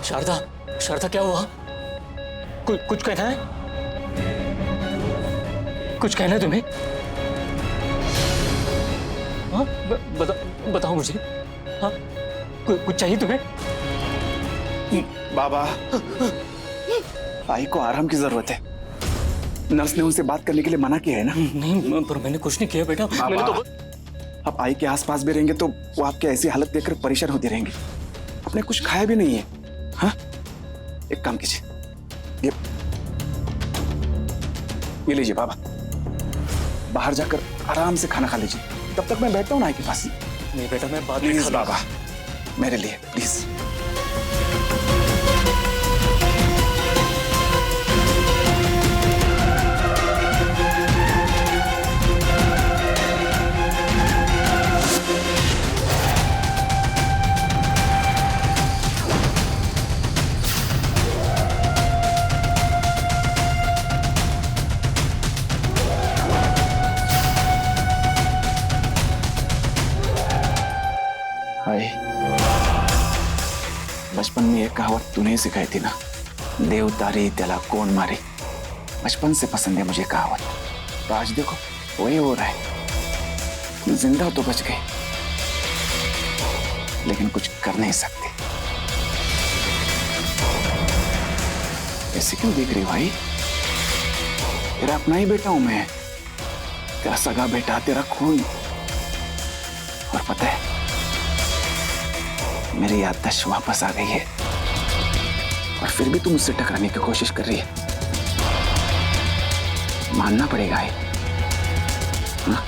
शारदा, शारदा क्या हुआ? कुछ कहना है? कुछ कहना है तुम्हें? हाँ, बताओ मुझे। हाँ, कुछ चाहिए तुम्हें? बाबा, आई को आराम की जरूरत है। नर्स ने उनसे बात करने के लिए मना किया है ना? नहीं, पर मैंने कुछ नहीं किया बेटा। मैंने तो अब आई के आसपास भी रहेंगे तो वो आपकी ऐसी हालत देखकर परेशान होती रहेंगी। आपने कुछ खाया भी नहीं है। हाँ, एक काम कीजिए, ये लीजिए बाबा, बाहर जाकर आराम से खाना खा लीजिए। तब तक मैं बैठता हूँ ना आई के पास। नहीं बेटा, मैं बाद में प्लीज बाबा, मेरे लिए प्लीज। बचपन में एक कहावत तूने सिखाई थी ना, देव तारी त्याला कोण मारे। बचपन से पसंद है मुझे कहावत। तो आज देखो वही हो रहा है। जिंदा तो बच गए, लेकिन कुछ कर नहीं सकते। ऐसे क्यों देख रही हो भाई? तेरा अपना ही बेटा हूं मैं, तेरा सगा बेटा, तेरा खून। और पता है, मेरी याददाश्त वापस आ गई है और फिर भी तुम मुझसे टकराने की कोशिश कर रही है। मानना पड़ेगा है ना?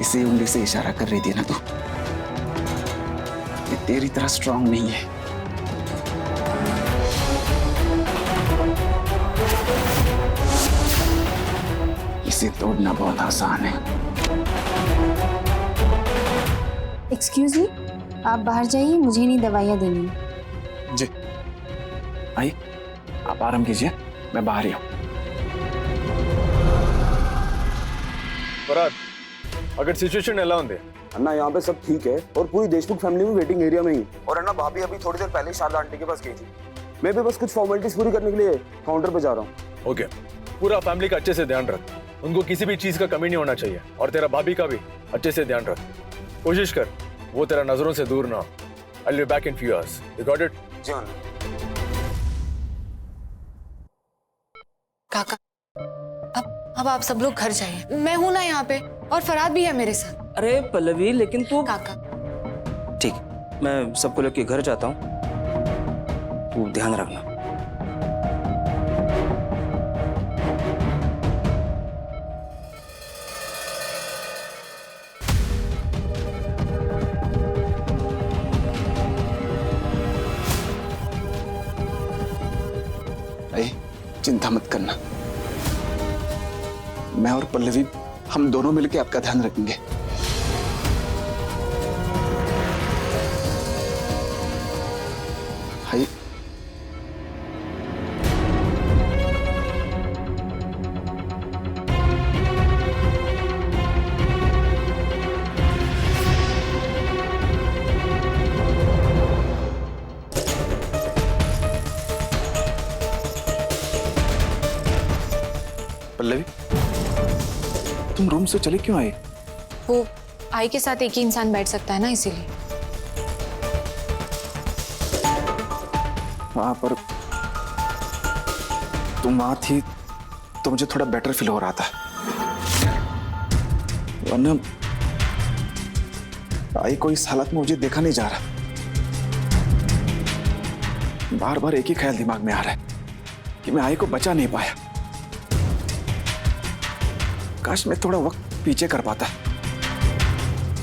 इसी उंगली से इशारा कर रही थी ना तू, ये तेरी तरह स्ट्रांग नहीं है। इसे तोड़ना बहुत आसान है। एक्सक्यूज मी, आप बाहर जाइए, मुझे नहीं दवाइयाँ देनी है। जी, आई आप आराम कीजिए, मैं बाहर ही हूँ। फरहाद, अगर सिचुएशन ఎలా ఉంది? अन्ना यहाँ पे सब ठीक है और पूरी देशमुख फैमिली में वेटिंग एरिया में ही। और अन्ना भाभी अभी थोड़ी देर पहले शारदा आंटी के पास गई थी। मैं भी बस कुछ फॉर्मेलिटीज पूरी करने के लिए काउंटर पे जा रहा हूँ। ओके, पूरा फैमिली का अच्छे से ध्यान रख। उनको किसी भी चीज का कमी नहीं होना चाहिए और तेरा भाभी का भी अच्छे से ध्यान रख। कोशिश कर वो तेरा नजरों से दूर ना हो। I'll be back in few hours. You got it? जी अन्ना। काका, अब आप सब लोग घर जाइए। मैं हूं ना यहाँ पे और फरहाद भी है मेरे साथ। अरे पल्लवी, लेकिन तू। काका, ठीक, मैं सबको लेके घर जाता हूँ, तू ध्यान रखना। अरे चिंता मत करना, मैं और पल्लवी हम दोनों मिलकर आपका ध्यान रखेंगे। हाय, पल्लवी, तुम रूम से चले क्यों आए? वो आई के साथ एक ही इंसान बैठ सकता है ना, इसीलिए। हाँ, पर तुम वहां थी तो मुझे थोड़ा बेटर फील हो रहा था। वरना आई को इस हालत में मुझे देखा नहीं जा रहा। बार बार एक ही ख्याल दिमाग में आ रहा है कि मैं आई को बचा नहीं पाया। काश मैं थोड़ा वक्त पीछे कर पाता।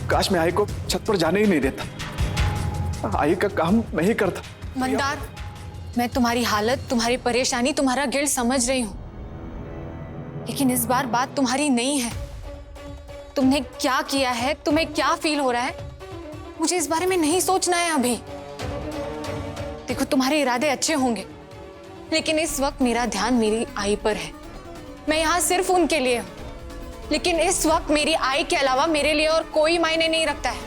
काश मैं आई को छत पर जाने ही नहीं देता। आई का काम मैं ही करता। मंदार, मैं तुम्हारी हालत, तुम्हारी परेशानी, तुम्हारा गिल्ट समझ रही हूँ, लेकिन इस बार बात तुम्हारी नहीं है। तुमने क्या किया है, तुम्हें क्या फील हो रहा है, मुझे इस बारे में नहीं सोचना है अभी। देखो, तुम्हारे इरादे अच्छे होंगे, लेकिन इस वक्त मेरा ध्यान मेरी आई पर है। मैं यहाँ सिर्फ उनके लिए हूँ, लेकिन इस वक्त मेरी आई के अलावा मेरे लिए और कोई मायने नहीं रखता है।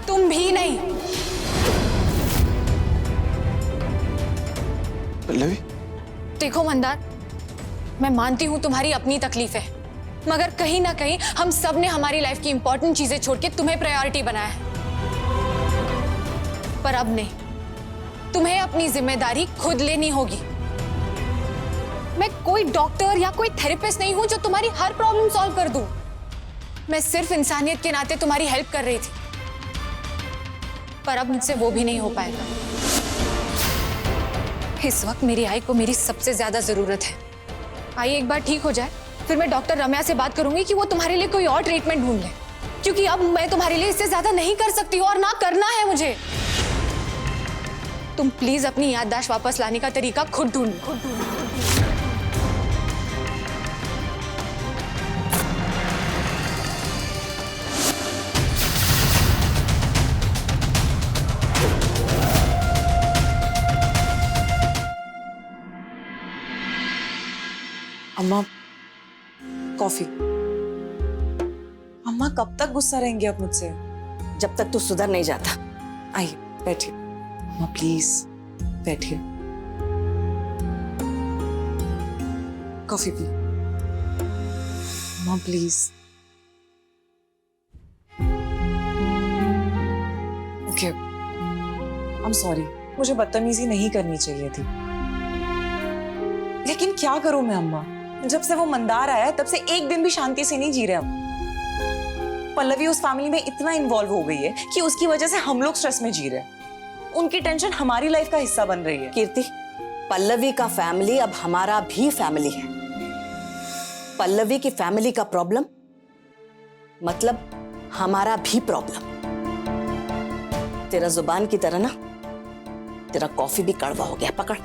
तुम भी नहीं। पल्लवी, देखो मंदार, मैं मानती हूँ तुम्हारी अपनी तकलीफ है, मगर कहीं ना कहीं हम सब ने हमारी लाइफ की इंपॉर्टेंट चीजें छोड़ के तुम्हें प्रायोरिटी बनाया है। पर अब नहीं, तुम्हें अपनी जिम्मेदारी खुद लेनी होगी। मैं कोई डॉक्टर या कोई थेरेपिस्ट नहीं हूं जो तुम्हारी हर प्रॉब्लम सॉल्व कर दूं। मैं सिर्फ इंसानियत के नाते तुम्हारी हेल्प कर रही थी, पर अब मुझसे वो भी नहीं हो पाएगा। इस वक्त मेरी आई को मेरी सबसे ज्यादा जरूरत है। आई एक बार ठीक हो जाए, फिर मैं डॉक्टर रम्या से बात करूंगी कि वो तुम्हारे लिए कोई और ट्रीटमेंट ढूंढ ले, क्योंकि अब मैं तुम्हारे लिए इससे ज्यादा नहीं कर सकती हूँ और ना करना है मुझे। तुम प्लीज अपनी याददाश्त वापस लाने का तरीका खुद ढूंढो। अम्मा, कॉफी। अम्मा कब तक गुस्सा रहेंगे अब मुझसे? जब तक तू सुधर नहीं जाता। आइए बैठिए। अम्मा प्लीज बैठिए। कॉफी पी। अम्मा please. Okay, I am sorry, मुझे बदतमीजी नहीं करनी चाहिए थी, लेकिन क्या करूं मैं अम्मा? जब से वो मंदार आया है तब से एक दिन भी शांति से नहीं जी रहे हम। पल्लवी उस फैमिली में इतना इन्वॉल्व हो गई है कि उसकी वजह से हम लोग स्ट्रेस में जी रहे हैं। उनकी टेंशन हमारी लाइफ का हिस्सा बन रही है। कीर्ति, पल्लवी का फैमिली अब हमारा भी फैमिली है। पल्लवी की फैमिली का प्रॉब्लम मतलब हमारा भी प्रॉब्लम। तेरा जुबान की तरह ना तेरा कॉफी भी कड़वा हो गया। पकड़।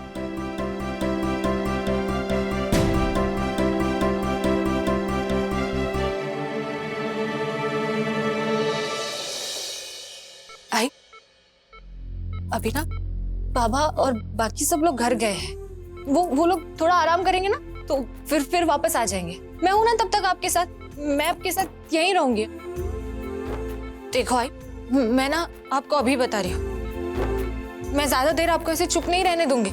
आई, अभी ना बाबा और बाकी सब लोग घर गए हैं। वो लोग थोड़ा आराम करेंगे ना तो फिर वापस आ जाएंगे। मैं हूं ना तब तक आपके साथ, मैं आपके साथ यहीं रहूंगी। देखो आई, मैं ना आपको अभी बता रही हूँ, मैं ज्यादा देर आपको ऐसे चुप नहीं रहने दूंगी।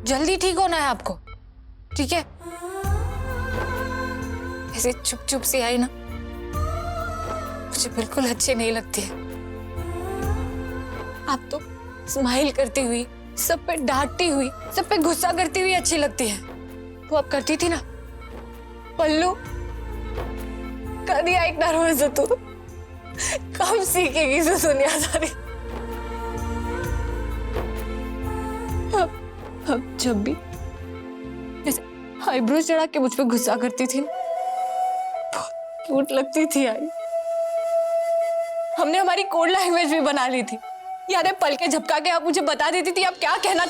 जल्दी ठीक होना है आपको, ठीक है? ऐसे चुप चुप से आई ना मुझे बिल्कुल अच्छी नहीं लगती है। आप तो स्माइल करती हुई, सब पे डांटती हुई, सब पे गुस्सा करती हुई अच्छी लगती है। वो आप करती थी ना पल्लू, कभी ऐकणार माझं तू? कब सीखेगी से दुनियादारी? अब जब भी ऐसे आईब्रो चढ़ा के मुझ पे गुस्सा करती थी, बहुत क्यूट लगती थी आई। हमने हमारी कोड लैंग्वेज भी बना ली थी। याद है, पल के झपका के आप मुझे बता देती थी आप क्या कहना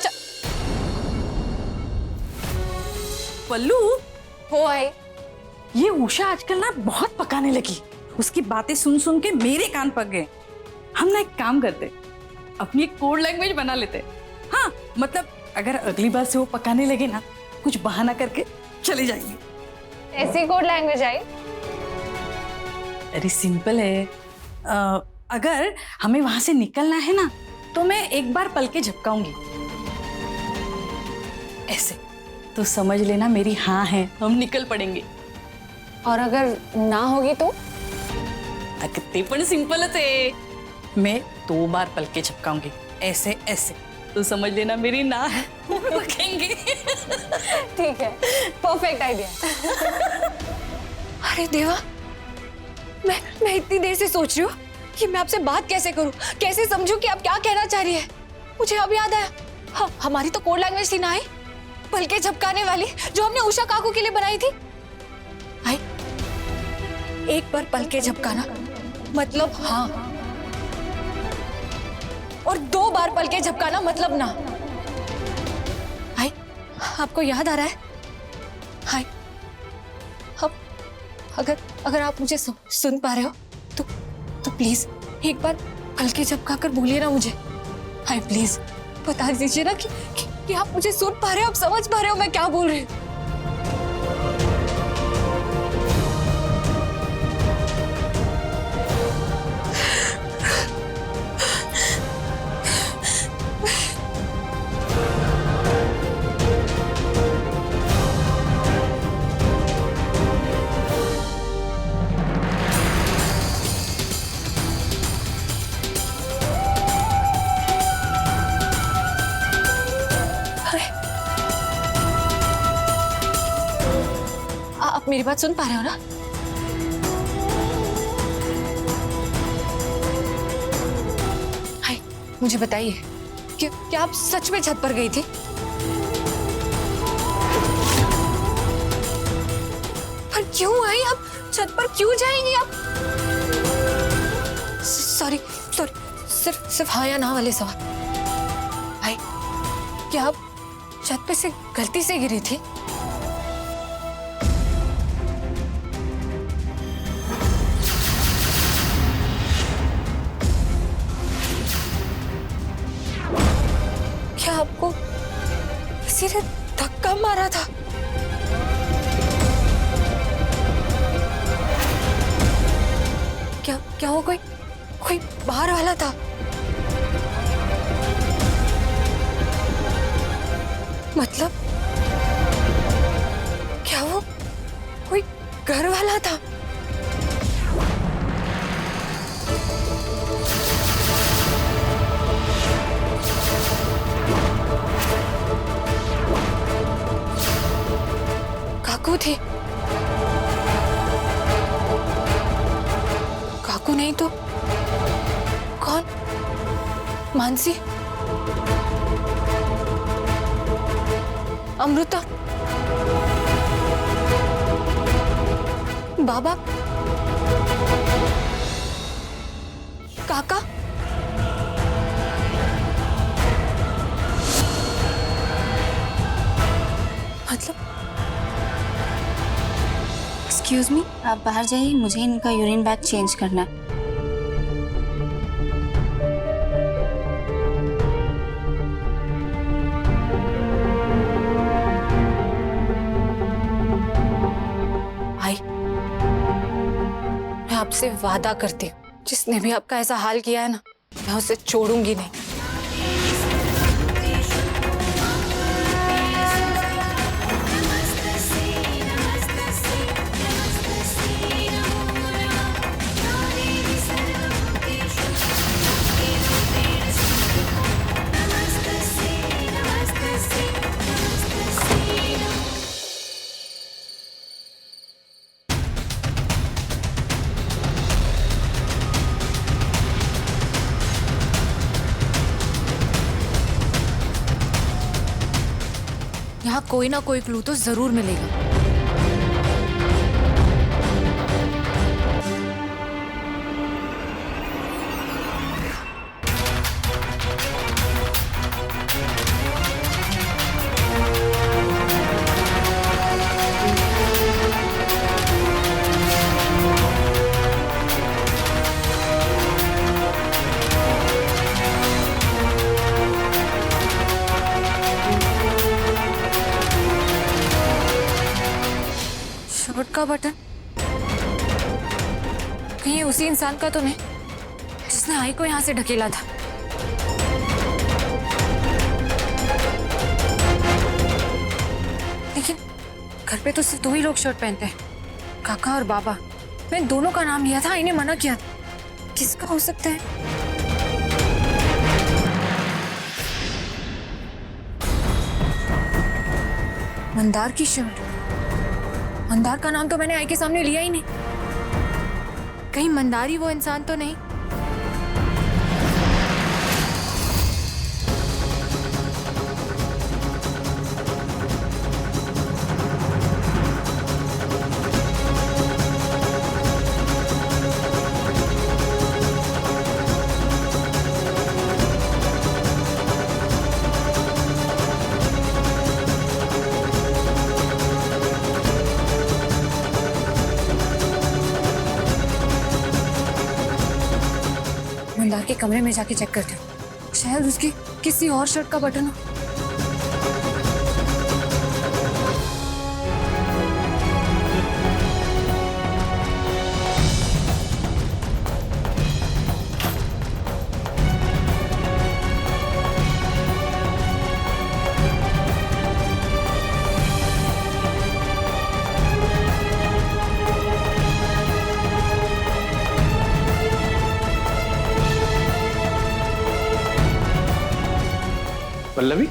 पल्लू हो आई। ये उषा आजकल ना बहुत पकाने लगी। उसकी बातें सुन सुन के मेरे कान पक गए। हम ना एक काम करते, अपनी एक कोड लैंग्वेज बना लेते। हाँ मतलब अगर अगली बार से वो पकाने लगे ना, कुछ बहाना करके चले जाएंगे। ऐसी कोड लैंग्वेज आई? अरे सिंपल है। अगर हमें वहां से निकलना है ना तो मैं एक बार पल के झपकाऊंगी ऐसे, तो समझ लेना मेरी हाँ है, हम निकल पड़ेंगे। और अगर ना होगी तो? कितनी पण सिंपलच है। मैं 2 बार पल के झपकाऊंगी ऐसे ऐसे, तो समझ लेना मेरी ना है, पकेंगे। ठीक है, परफेक्ट आइडिया। अरे देवा, मैं इतनी देर से सोच रही हूँ कि मैं आपसे बात कैसे करूं, कैसे समझूं कि आप क्या कहना चाह रही है। मुझे अब याद आया, हाँ, हमारी तो कोड लैंग्वेज थी ना आई, पल के झपकाने वाली, जो हमने उषा काकू के लिए बनाई थी। आई, एक बार पल के झपकाना मतलब हाँ, और 2 बार पल के झपकाना मतलब ना। आई, आपको याद आ रहा है? हाय, अब अगर आप मुझे सुन पा रहे हो तो प्लीज एक बार पल के झपका कर बोलिए ना मुझे। हाय प्लीज बता दीजिए ना कि आप मुझे सुन पा रहे हो, आप समझ पा रहे हो मैं क्या बोल रही हूँ। आप मेरी बात सुन पा रहे हो ना? हाय, मुझे बताइए कि क्या आप सच में छत पर गई थी? पर क्यों आई आप? छत पर क्यों जाएंगी आप? सॉरी सॉरी, सिर्फ हाँ या ना वाले सवाल। भाई, क्या आप छत पे से गलती से गिरी थी? क्या आपको किसी ने धक्का मारा था? क्या वो कोई बाहर वाला था? मतलब क्या वो कोई घर वाला था? काकू थी? काकू नहीं तो कौन? मानसी? अमृता? बाबा? काका? मतलब एक्सक्यूज मी, आप बाहर जाइए, मुझे इनका यूरिन बैग चेंज करना है। मैं आपसे वादा करती हूँ, जिसने भी आपका ऐसा हाल किया है ना, मैं उसे छोड़ूंगी नहीं। यहाँ कोई ना कोई क्लू तो जरूर मिलेगा। शर्ट का बटन कहीं उसी इंसान का तो नहीं जिसने आई को यहां से ढकेला था? लेकिन घर पे तो सिर्फ 2 ही लोग शर्ट पहनते हैं, काका और बाबा। मैं दोनों का नाम लिया था, इन्हें मना किया। किसका हो सकता है? मंदार की शर्ट। मंदार का नाम तो मैंने आई के सामने लिया ही नहीं। कहीं मंदार ही वो इंसान तो नहीं? मंदार के कमरे में जाके चेक करती हूँ, शायद उसकी किसी और शर्ट का बटन हो। पल्लवी,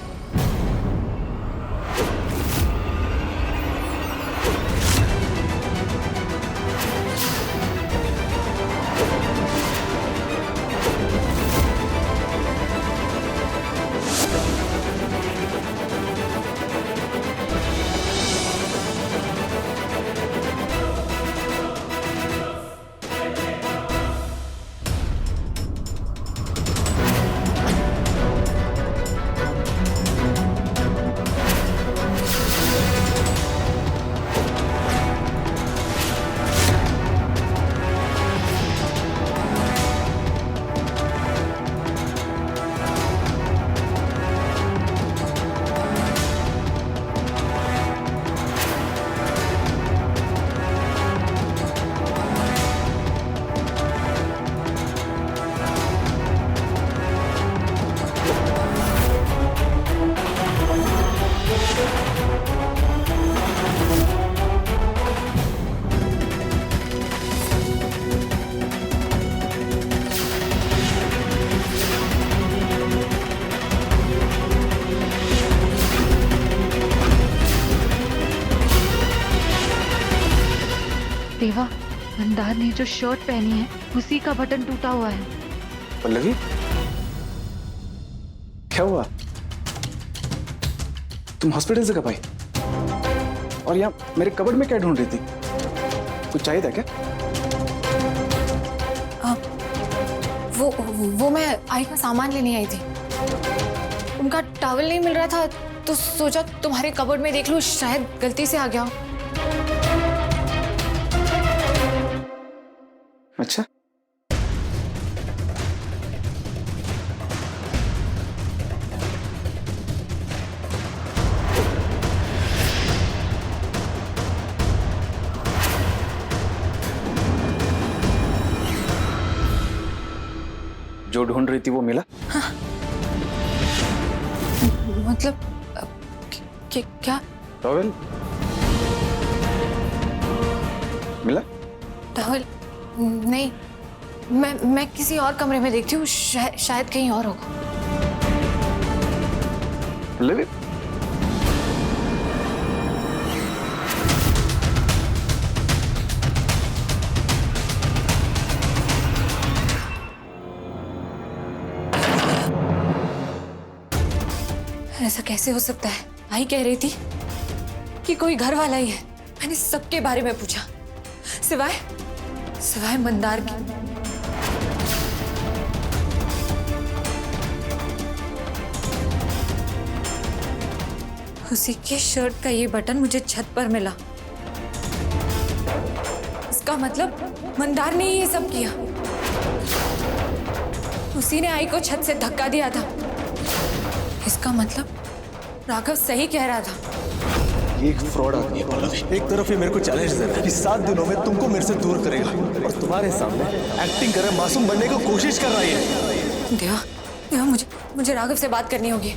देवा, मंदार ने जो शर्ट पहनी है उसी का बटन टूटा हुआ है। पल्लवी, क्या हुआ? तुम हॉस्पिटल से कब आई? और यहाँ मेरे कबर्ड में क्या ढूंढ रही थी? कुछ चाहिए था क्या? वो मैं आई का सामान लेने आई थी। उनका टॉवल नहीं मिल रहा था तो सोचा तुम्हारे कबर्ड में देख लूं, शायद गलती से आ गया हो। अच्छा, जो ढूंढ रही थी वो मिला? हाँ। मतलब क्या? टॉवेल मिला? टॉवल नहीं, मैं किसी और कमरे में देखती हूँ, शायद कहीं और होगा। पल्लवी, ऐसा कैसे हो सकता है? आई कह रही थी कि कोई घर वाला ही है। मैंने सबके बारे में पूछा, सिवाय मंदार की। उसी के शर्ट का ये बटन मुझे छत पर मिला। इसका मतलब मंदार ने ही ये सब किया। उसी ने आई को छत से धक्का दिया था। इसका मतलब राघव सही कह रहा था। ये एक फ्रॉड आदमी है पल्लवी। एक तरफ ये मेरे को चैलेंज दे रहा है कि 7 दिनों में तुमको मेरे से दूर करेगा, और तुम्हारे सामने एक्टिंग कर मासूम बनने की कोशिश कर रही है। देवा, मुझे राघव से बात करनी होगी।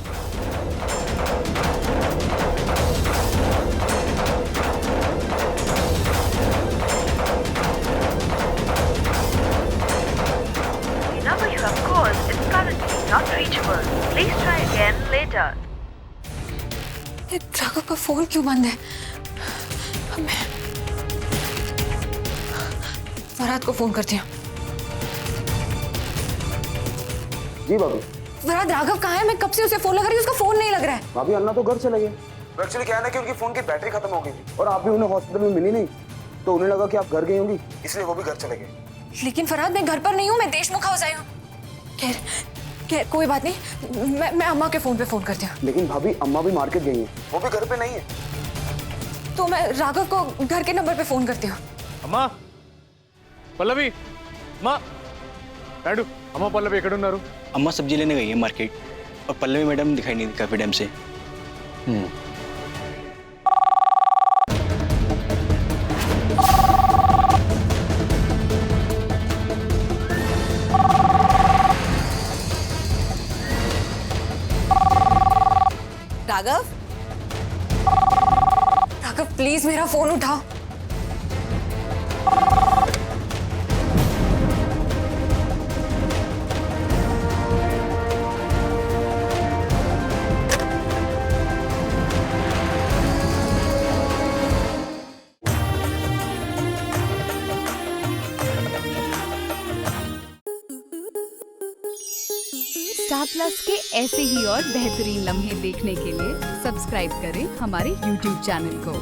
राघव का फोन क्यों बंद है? फरहाद को फोन करती हूँ। जी भाभी। फरहाद, राघव कहाँ है? मैं कब से उसे फोन लगा रही हूँ, उसका फोन नहीं लग रहा है। भाभी, अन्ना तो घर चले गए। एक्चुअली क्या है ना कि उनकी फोन की बैटरी खत्म हो गई थी और आप भी उन्हें हॉस्पिटल में मिली नहीं, तो उन्हें लगा कि आप घर गई होंगी, इसलिए वो भी घर चले गए। लेकिन फरहाद, मैं घर पर नहीं हूँ, मैं देशमुख हाउस आई हूँ। खैर कोई बात नहीं, मैं अम्मा के फोन पे फोन करती हूँ। लेकिन भाभी, अम्मा भी मार्केट गई है, वो भी घर पे नहीं है। तो मैं राघव को घर के नंबर पे फोन करती हूँ। अम्मा, पल्लवी, अम्मा, नायडू, अम्मा पल्लवी ఎక్కడున్నారు? अम्मा सब्जी लेने गई है मार्केट, और पल्लवी मैडम दिखाई नहीं दी काफी टाइम से। राघव, प्लीज मेरा फोन उठाओ। स्टार प्लस के ऐसे ही और बेहतरीन लम्हे देखने के लिए सब्सक्राइब करें हमारे YouTube चैनल को।